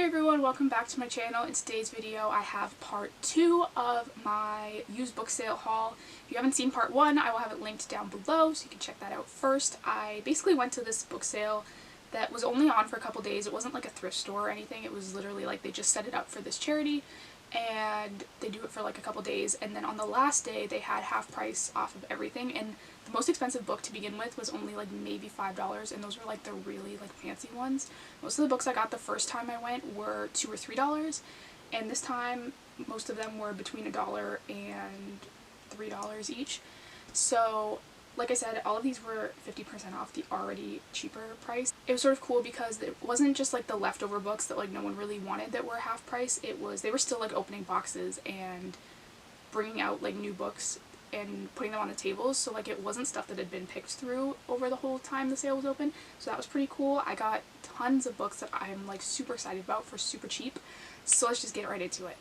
Hey everyone, welcome back to my channel. In today's video I have part 2 of my used book sale haul. If you haven't seen part 1, I will have it linked down below so you can check that out first. I basically went to this book sale that was only on for a couple days. It wasn't like a thrift store or anything. It was literally like they just set it up for this charity and they do it for like a couple days, and then on the last day they had half price off of everything, and the most expensive book to begin with was only like maybe $5, and those were like the really like fancy ones. Most of the books I got the first time I went were $2 or $3, and this time most of them were between $1 and $3 each. So like I said, all of these were 50% off the already cheaper price. It was sort of cool because it wasn't just like the leftover books that like no one really wanted that were half price. They were still like opening boxes and bringing out like new books and putting them on the tables, so like it wasn't stuff that had been picked through over the whole time the sale was open. So that was pretty cool. I got tons of books that I'm like super excited about for super cheap. So let's just get right into it.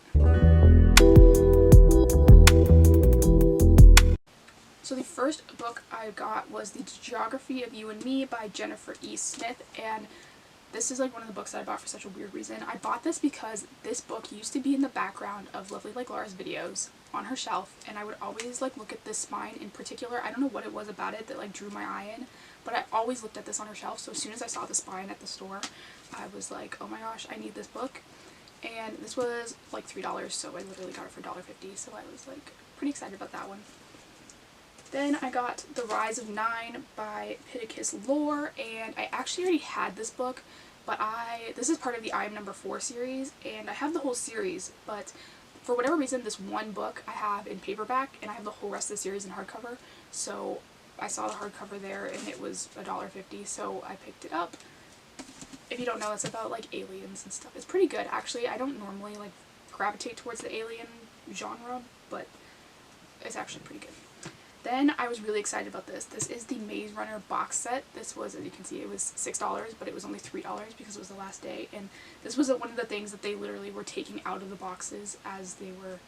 So the first book I got was The Geography of You and Me by Jennifer E. Smith, and this is like one of the books that I bought for such a weird reason. I bought this because this book used to be in the background of Lovely Like Laura's videos on her shelf, and I would always like look at this spine in particular. I don't know what it was about it that like drew my eye in, but I always looked at this on her shelf. So as soon as I saw the spine at the store, I was like, oh my gosh, I need this book. And this was like $3, so I literally got it for $1.50, so I was like pretty excited about that one. Then I got The Rise of Nine by Pittacus Lore, and I actually already had this book, but this is part of the I Am Number 4 series, and I have the whole series, but for whatever reason this one book I have in paperback and I have the whole rest of the series in hardcover. So I saw the hardcover there and it was $1.50, so I picked it up. If you don't know, it's about like aliens and stuff. It's pretty good actually. I don't normally like gravitate towards the alien genre, but it's actually pretty good. Then I was really excited about this. This is the Maze Runner box set. This was, as you can see, it was $6, but it was only $3 because it was the last day. And this was one of the things that they literally were taking out of the boxes as they were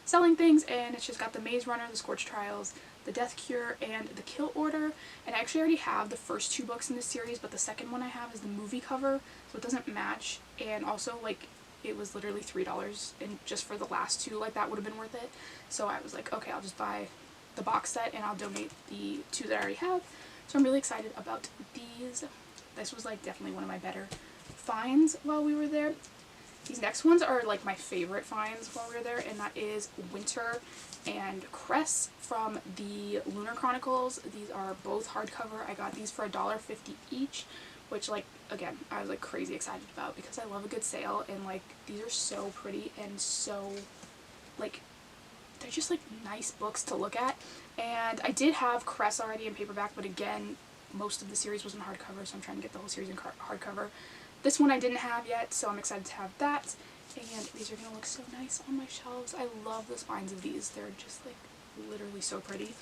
selling things. And it's just got the Maze Runner, the Scorch Trials, the Death Cure, and the Kill Order. And I actually already have the first 2 books in this series, but the second one I have is the movie cover, so it doesn't match. And also, like, it was literally $3, and just for the last 2, like, that would have been worth it. So I was like, okay, I'll just buy the box set and I'll donate the 2 that I already have. So I'm really excited about these. This was like definitely one of my better finds while we were there. These next ones are like my favorite finds while we were there, and that is Winter and Cress from the Lunar Chronicles. These are both hardcover. I got these for $1.50 each, which, like, again, I was like crazy excited about because I love a good sale, and like these are so pretty and so like they're just like nice books to look at. And I did have Cress already in paperback, but again, most of the series was in hardcover, so I'm trying to get the whole series in hardcover. This one I didn't have yet, so I'm excited to have that. And these are going to look so nice on my shelves. I love the spines of these. They're just like literally so pretty.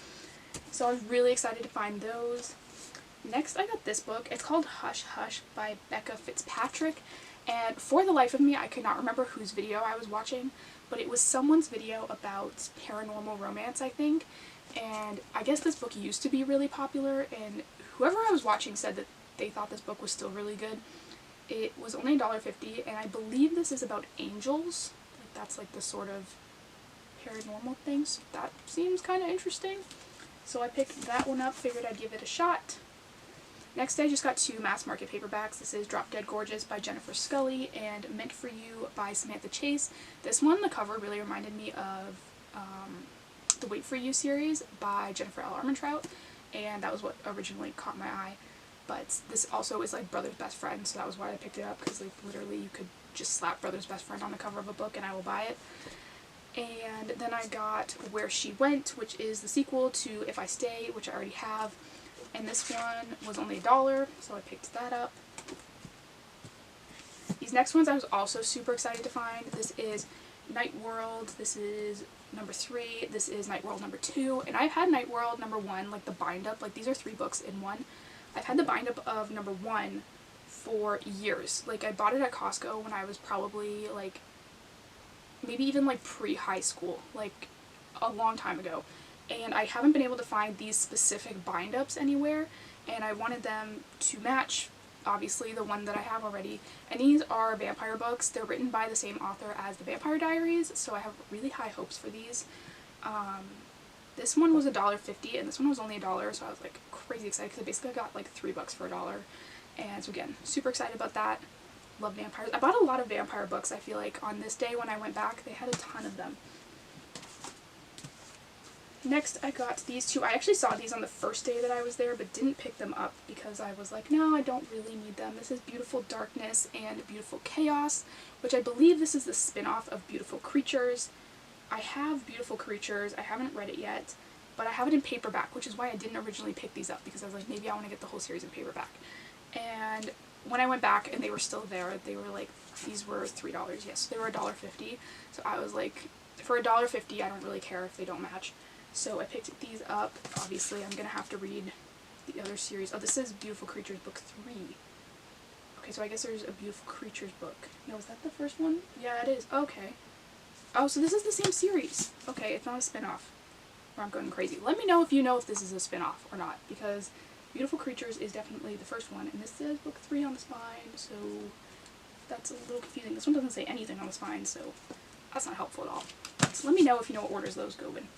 So I was really excited to find those. Next I got this book. It's called Hush Hush by Becca Fitzpatrick. And for the life of me, I could not remember whose video I was watching, but it was someone's video about paranormal romance, I think. And I guess this book used to be really popular, and whoever I was watching said that they thought this book was still really good. It was only $1.50, and I believe this is about angels. Like, that's like the sort of paranormal thing, so that seems kind of interesting. So I picked that one up, figured I'd give it a shot. Next, I just got 2 mass market paperbacks. This is Drop Dead Gorgeous by Jennifer Scully and Meant for You by Samantha Chase. This one, the cover really reminded me of the Wait for You series by Jennifer L. Armentrout, and that was what originally caught my eye. But this also is like Brother's Best Friend, so that was why I picked it up, because like literally you could just slap Brother's Best Friend on the cover of a book and I will buy it. And then I got Where She Went, which is the sequel to If I Stay, which I already have. And this one was only $1, so I picked that up. These next ones I was also super excited to find. This is Night World. This is number 3. This is Night World number 2. And I've had Night World number 1, like the bind-up. Like, these are 3 books in one. I've had the bind-up of number 1 for years. Like, I bought it at Costco when I was probably, like, maybe even, like, pre-high school. Like, a long time ago. And I haven't been able to find these specific bind-ups anywhere, and I wanted them to match obviously the one that I have already. And these are vampire books. They're written by the same author as the Vampire Diaries, so I have really high hopes for these. This one was $1.50 and this one was only $1, so I was like crazy excited because I basically got like $3 for $1. And so again, super excited about that. Love vampires. I bought a lot of vampire books, I feel like, on this day when I went back. They had a ton of them. Next, I got these two. I actually saw these on the first day that I was there, but didn't pick them up because I was like, no, I don't really need them. This is Beautiful Darkness and Beautiful Chaos, which I believe this is the spin-off of Beautiful Creatures. I have Beautiful Creatures. I haven't read it yet, but I have it in paperback, which is why I didn't originally pick these up, because I was like, maybe I want to get the whole series in paperback. And when I went back and they were still there, they were like, these were $3. Yes, they were $1.50. So I was like, for $1.50, I don't really care if they don't match. So I picked these up. Obviously, I'm going to have to read the other series. Oh, this is Beautiful Creatures book 3. Okay, so I guess there's a Beautiful Creatures book. No, is that the first one? Yeah, it is. Okay. Oh, so this is the same series. Okay, it's not a spin-off. Or I'm going crazy. Let me know if you know if this is a spin-off or not, because Beautiful Creatures is definitely the first one, and this says book 3 on the spine, so that's a little confusing. This one doesn't say anything on the spine, so that's not helpful at all. So let me know if you know what orders those go in.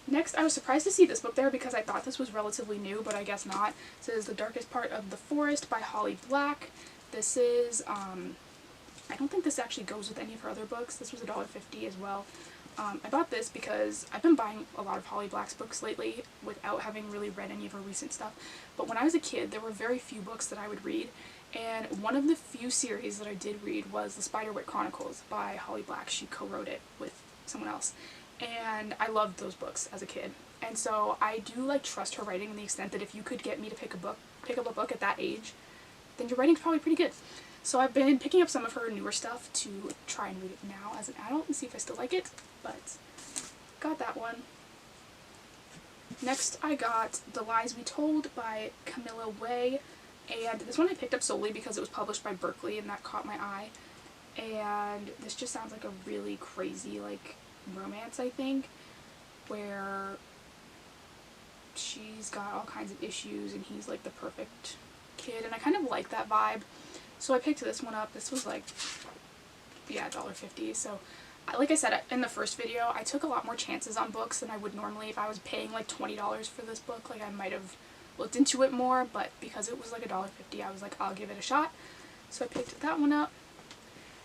Next, I was surprised to see this book there because I thought this was relatively new, but I guess not. It says The Darkest Part of the Forest by Holly Black. This is, I don't think this actually goes with any of her other books. This was $1.50 as well. I bought this because I've been buying a lot of Holly Black's books lately without having really read any of her recent stuff. But when I was a kid, there were very few books that I would read, and one of the few series that I did read was the Spiderwick Chronicles by Holly Black. She co-wrote it with someone else, and I loved those books as a kid. And so I do like trust her writing in the extent that if you could get me to pick up a book at that age, then your writing's probably pretty good. So I've been picking up some of her newer stuff to try and read it now as an adult and see if I still like it, but got that one. Next I got The Lies We Told by Camilla Way, and this one I picked up solely because it was published by Berkeley and that caught my eye. And this just sounds like a really crazy like romance, I think, where she's got all kinds of issues and he's like the perfect kid, and I kind of like that vibe. So I picked this one up. This was like, yeah, $1.50. So like I said in the first video, I took a lot more chances on books than I would normally if I was paying like $20 for this book. Like I might have looked into it more, but because it was like $1.50, I was like, I'll give it a shot. So I picked that one up.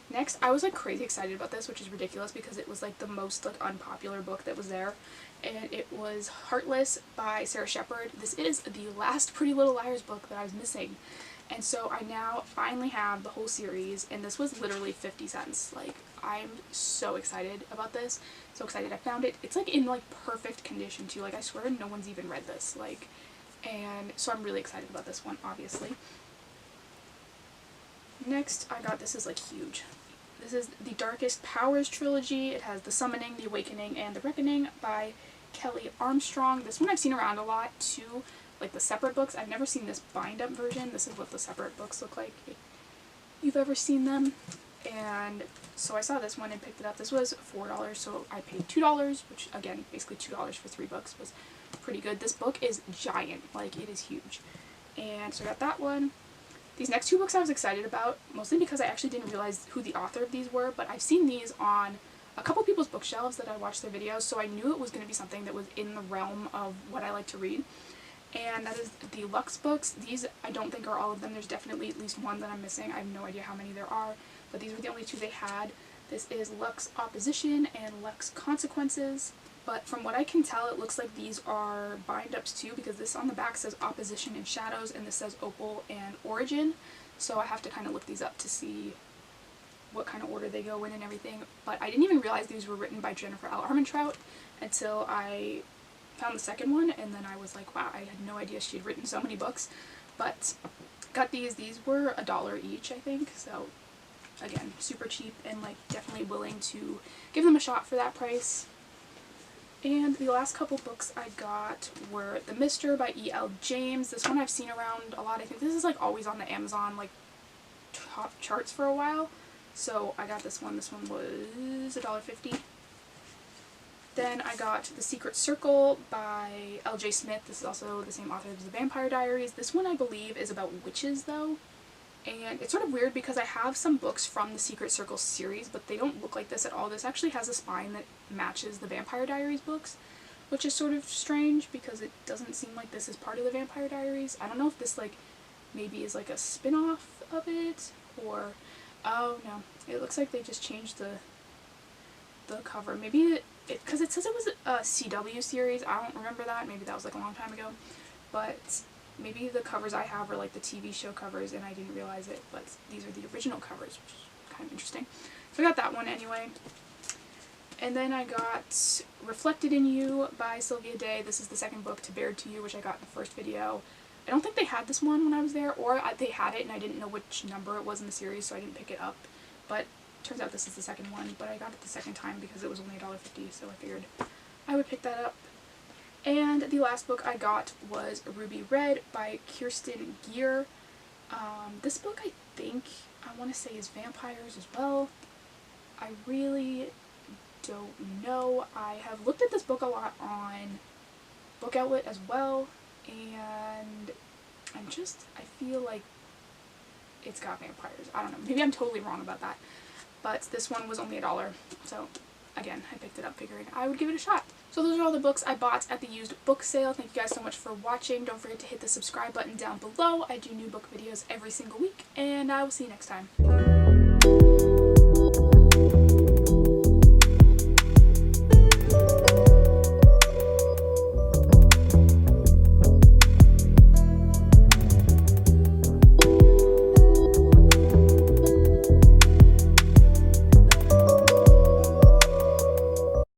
Next, I was like crazy excited about this, which is ridiculous because it was like the most like unpopular book that was there, and it was Heartless by Shepard. This is the last Pretty Little Liars book that I was missing, and so I now finally have the whole series, and this was literally 50 cents. Like, I'm so excited about this. So excited I found it. It's like in like perfect condition too. Like I swear no one's even read this. Like, and so I'm really excited about this one, obviously. Next, I got, this is like huge. This is the Darkest Powers trilogy. It has The Summoning, The Awakening, and The Reckoning by Kelly Armstrong. This one I've seen around a lot too, like the separate books. I've never seen this bind-up version. This is what the separate books look like, if you've ever seen them. And so I saw this one and picked it up. This was $4, so I paid $2, which again, basically $2 for 3 books was pretty good. This book is giant, like it is huge. And so I got that one. These next 2 books I was excited about, mostly because I actually didn't realize who the author of these were, but I've seen these on a couple people's bookshelves that I watched their videos, so I knew it was going to be something that was in the realm of what I like to read. And that is the Lux Books. These I don't think are all of them. There's definitely at least one that I'm missing. I have no idea how many there are, but these were the only 2 they had. This is Lux Opposition and Lux Consequences. But from what I can tell, it looks like these are bind-ups too, because this on the back says Opposition and Shadows, and this says Opal and Origin. So I have to kind of look these up to see what kind of order they go in and everything. But I didn't even realize these were written by Jennifer L. Armentrout until I found the second one, and then I was like, wow, I had no idea she had written so many books. But got these. These were $1 each, I think. So again, super cheap, and like definitely willing to give them a shot for that price. And the last couple books I got were The Mister by E.L. James. This one I've seen around a lot. I think this is like always on the Amazon like top charts for a while. So I got this one. This one was $1.50. Then I got The Secret Circle by L.J. Smith. This is also the same author as The Vampire Diaries. This one I believe is about witches though. And it's sort of weird because I have some books from the Secret Circle series, but they don't look like this at all. This actually has a spine that matches the Vampire Diaries books, which is sort of strange because it doesn't seem like this is part of the Vampire Diaries. I don't know if this like maybe is like a spin-off of it or... oh no, it looks like they just changed the cover. Maybe because it says it was a CW series. I don't remember that. Maybe that was like a long time ago. But maybe the covers I have are like the TV show covers and I didn't realize it. But these are the original covers, which is kind of interesting. So I got that one anyway. And then I got Reflected in You by Sylvia Day. This is the second book to Bared to You, which I got in the first video. I don't think they had this one when I was there, or they had it and I didn't know which number it was in the series, so I didn't pick it up. But turns out this is the second one, but I got it the second time because it was only $1.50, so I figured I would pick that up. And the last book I got was Ruby Red by Kirsten Gier. This book I think, I want to say is vampires as well. I really don't know. I have looked at this book a lot on Book Outlet as well, and I feel like it's got vampires. I don't know. Maybe I'm totally wrong about that. But this one was only $1. So again, I picked it up figuring I would give it a shot. So those are all the books I bought at the used book sale. Thank you guys so much for watching. Don't forget to hit the subscribe button down below. I do new book videos every single week, and I will see you next time.